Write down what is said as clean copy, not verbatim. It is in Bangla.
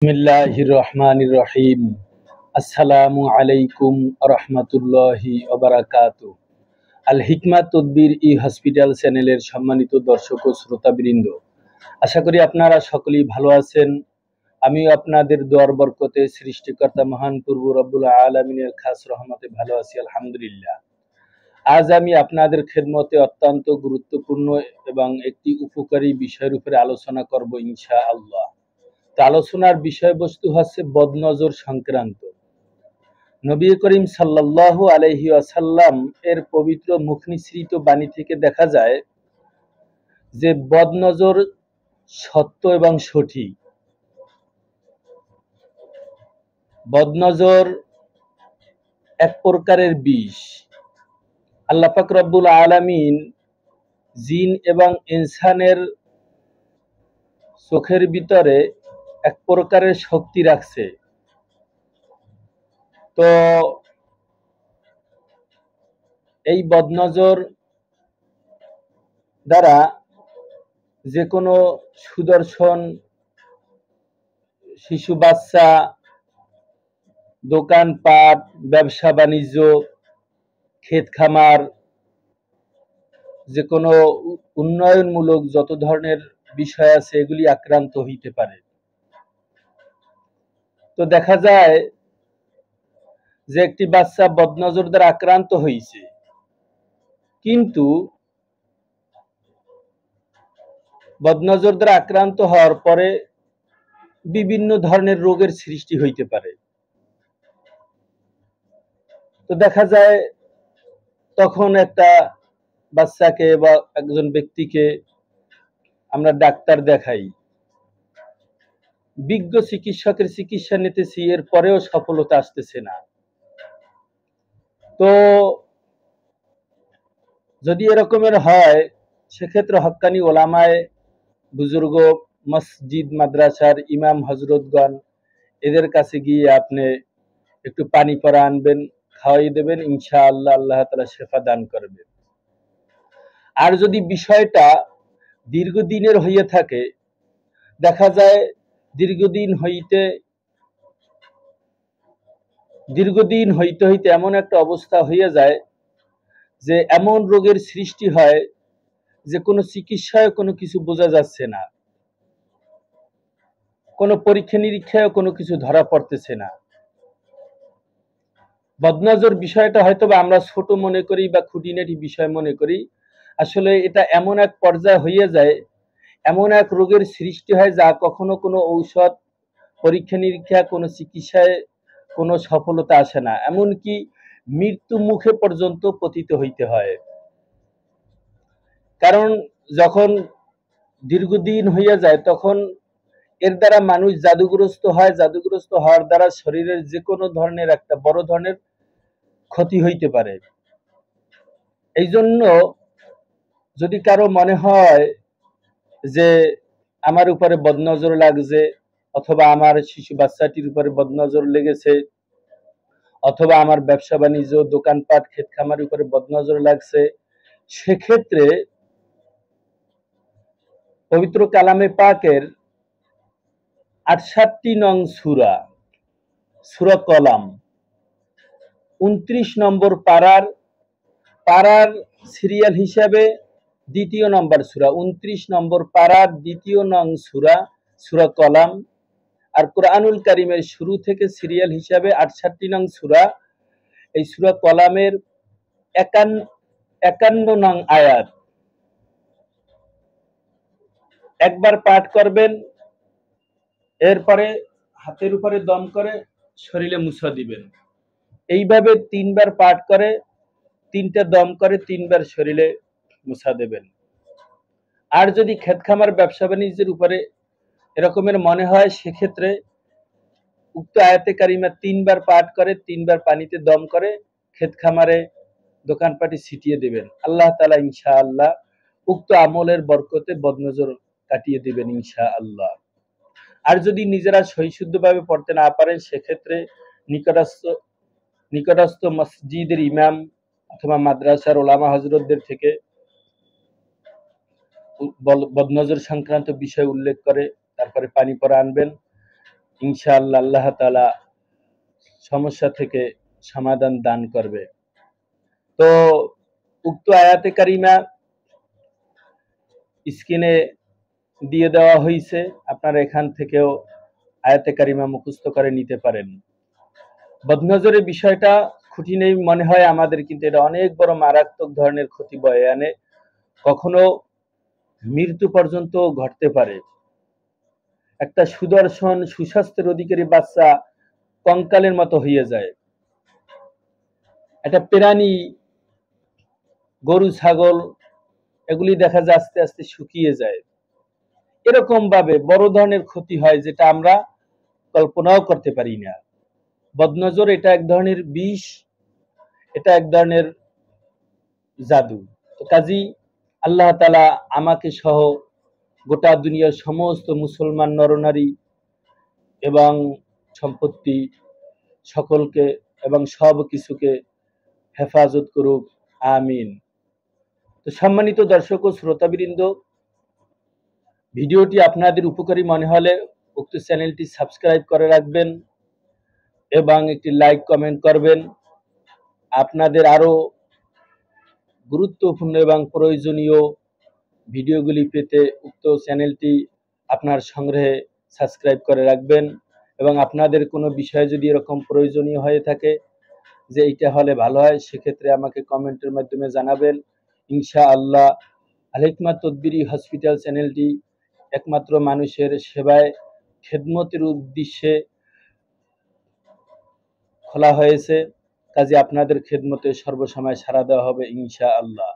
বিসমিল্লাহির রহমানির রহিম। আসসালামু আলাইকুম রহমতুল্লাহি ওবারাকাতুহু। আল হিকমা তদবির ই হসপিটাল চ্যানেলের সম্মানিত দর্শক ও শ্রোতাবৃন্দ, আশা করি আপনারা সকলেই ভালো আছেন। আমিও আপনাদের দোয়ার বরকতে সৃষ্টিকর্তা মহান প্রভু রব্বুল আলামিনের খাস রহমতে ভালো আছি, আলহামদুলিল্লাহ। আজ আমি আপনাদের খেদমতে অত্যন্ত গুরুত্বপূর্ণ এবং একটি উপকারী বিষয়ের উপরে আলোচনা করব ইনশাআল্লাহ। আলোচনার বিষয়বস্তু হচ্ছে বদনজর সংক্রান্ত। নবী করিম সাল্লাল্লাহু আলাইহি ওয়াসাল্লাম এর পবিত্র মুখ নিঃসৃত বাণী থেকে দেখা যায় যে বদনজর সত্য এবং সঠিক। বদনজর এক প্রকারের বিষ। আল্লাহ পাক রব্বুল আলামিন জিন এবং ইনসানের চোখের ভিতরে এক প্রকারের শক্তি রাখছে। তো এই বদনজর দ্বারা যে কোনো সুদর্শন শিশু বাচ্চা, দোকানপাট, ব্যবসা বাণিজ্য, ক্ষেত খামার, যে কোনো উন্নয়নমূলক যত ধরনের বিষয় আছে এগুলি আক্রান্ত হইতে পারে। তো দেখা যায় যে একটি বাচ্চা বদনজর দ্বারা আক্রান্ত হয়েছে, কিন্তু বদনজর দ্বারা আক্রান্ত হওয়ার পরে বিভিন্ন ধরনের রোগের সৃষ্টি হইতে পারে। তো দেখা যায় তখন একটা বাচ্চাকে বা একজন ব্যক্তিকে আমরা ডাক্তার দেখাই, বিজ্ঞ চিকিৎসকের চিকিৎসা নিতেছি, এর পরেও সফলতা আসতেছে না। তো যদি এরকমের হয়, সেক্ষেত্রে হক্কানি ওলামায়ে বুজুর্গ, মসজিদ মাদ্রাসার ইমাম হজরতগণ, এদের কাছে গিয়ে আপনি একটু পানি পরা আনবেন, খাওয়াই দেবেন, ইনশাআল্লাহ আল্লাহ তাআলা শেফা দান করবেন। আর যদি বিষয়টা দীর্ঘদিনের হইয়া থাকে, দেখা যায় দীর্ঘদিন হইতে হইতে এমন একটা অবস্থা হইয়া যায় যে এমন রোগের সৃষ্টি হয় যে কোনো চিকিৎসায় কোনো কিছু বোঝা যাচ্ছে না, কোনো পরীক্ষা নিরীক্ষায় কোনো কিছু ধরা পড়তেছে না। বদনজর বিষয়টা হয়তো আমরা ছোট মনে করি বা খুঁটিনাটি বিষয় মনে করি, আসলে এটা এমন এক পর্যায়ে হইয়া যায়, এমন এক রোগের সৃষ্টি হয় যা কখনো কোনো ঔষধ, পরীক্ষা নিরীক্ষা, কোনো চিকিৎসায় কোনো সফলতা আসে না, এমনকি মৃত্যু মুখে পর্যন্ত পতিত হইতে হয়। কারণ যখন দীর্ঘদিন হইয়া যায়, তখন এর দ্বারা মানুষ জাদুগ্রস্ত হয়। জাদুগ্রস্ত হওয়ার দ্বারা শরীরের যে কোনো ধরনের একটা বড় ধরনের ক্ষতি হইতে পারে। এই জন্য যদি কারো মনে হয় যে আমার উপরে বদনজর লাগছে, অথবা আমার শিশু বাচ্চাটির উপরে বদনজর লেগেছে, অথবা আমার ব্যবসা বাণিজ্য, দোকানপাট, ক্ষেত খামারের উপরে বদনজর লাগছে, সেক্ষেত্রে পবিত্র কালামে পাকের ৬৮ নং সূরা, সূরা কলাম, ২৯ নম্বর পারার সিরিয়াল হিসাবে দ্বিতীয় নম্বর সূরা, ২৯ নম্বর পারার দ্বিতীয় নং সূরা, সূরা কলাম। আর কোরআনুল কারীমের শুরু থেকে সিরিয়াল হিসাবে ৬৮ নং সূরা। এই সূরা কলামের ৫১ নং আয়াত একবার পাঠ করবেন, এরপরে হাতের উপরে দম করে শরীরে মুছা দিবেন। এইভাবে ৩ বার পাঠ করে, ৩টা দম করে ৩ বার শরীরে মুছা দেবেন। আর যদি ক্ষেত খামার, ব্যবসা বাণিজ্যের উপরে এরকমের মনে হয়, সেক্ষেত্রে উক্ত আয়াতে কারিমা ৩ বার পাঠ করে, ৩ বার পানিতে দম করে ক্ষেত খামারে, দোকানপাটে ছিটিয়ে দেবেন। আল্লাহ তাআলা ইনশাআল্লাহ উক্ত আমলের বরকতে বদনজর কাটিয়ে দিবেন ইনশাআল্লাহ। আর যদি নিজেরা সহিশুদ্ধভাবে পড়তে না পারেন, সেক্ষেত্রে নিকটস্থ মসজিদের ইমাম অথবা মাদ্রাসার ওলামা হজরতদের থেকে বদনজর সংক্রান্ত বিষয় উল্লেখ করে তারপরে পানি পরা আনবেন। ইনশাআল্লাহ আল্লাহ তাআলা সমস্যা থেকে সমাধান দান করবে। তো উক্ত আয়াতে কারিমা স্ক্রিনে দিয়ে দেওয়া হয়েছে, আপনারা এখান থেকেও আয়াতে কারিমা মুখস্থ করে নিতে পারেন। বদনজরের বিষয়টা খুঁটিনেই মনে হয় আমাদের, কিন্তু এটা অনেক বড় মারাত্মক ধরনের ক্ষতি বয়ে আনে, কখনো মৃত্যু পর্যন্ত ঘটতে পারে। একটা সুদর্শন সুস্বাস্থ্যের অধিকারী বাচ্চা কঙ্কালের মতো হয়ে যায়। একটা প্রাণী, গরু ছাগল, এগুলি দেখা যায় আস্তে আস্তে শুকিয়ে যায়। এরকম ভাবে বড় ধরনের ক্ষতি হয় যেটা আমরা কল্পনাও করতে পারি না। বদনজর এটা এক ধরনের বিষ, এটা এক ধরনের জাদু। তো কাজী আল্লাহ তাআলা আমাকে সহ গোটা দুনিয়ার সমস্ত মুসলমান নরনারী এবং সম্পত্তি সকলকে এবং সব কিছুকে হেফাজত করুক, আমিন। তো সম্মানিত দর্শক ও শ্রোতাবৃন্দ, ভিডিওটি আপনাদের উপকারী মনে হলে উক্ত চ্যানেলটি সাবস্ক্রাইব করে রাখবেন এবং একটি লাইক কমেন্ট করবেন। আপনাদের আরো গুরুত্বপূর্ণ এবং প্রয়োজনীয় ভিডিওগুলি পেতে উক্ত চ্যানেলটি আপনার সংগ্রহে সাবস্ক্রাইব করে রাখবেন এবং আপনাদের কোনো বিষয়ে যদি এরকম প্রয়োজনীয় হয়ে থাকে যে এইটা হলে ভালো হয়, সেক্ষেত্রে আমাকে কমেন্টের মাধ্যমে জানাবেন। ইনশাআল্লাহ আল হিকমাত তদবিরি হসপিটাল চ্যানেলটি একমাত্র মানুষের সেবায় খেদমতের উদ্দেশ্যে খোলা হয়েছে, কাজে আপনাদের খেদমতে সর্বসময় সাড়া দেওয়া হবে ইনশাআল্লাহ।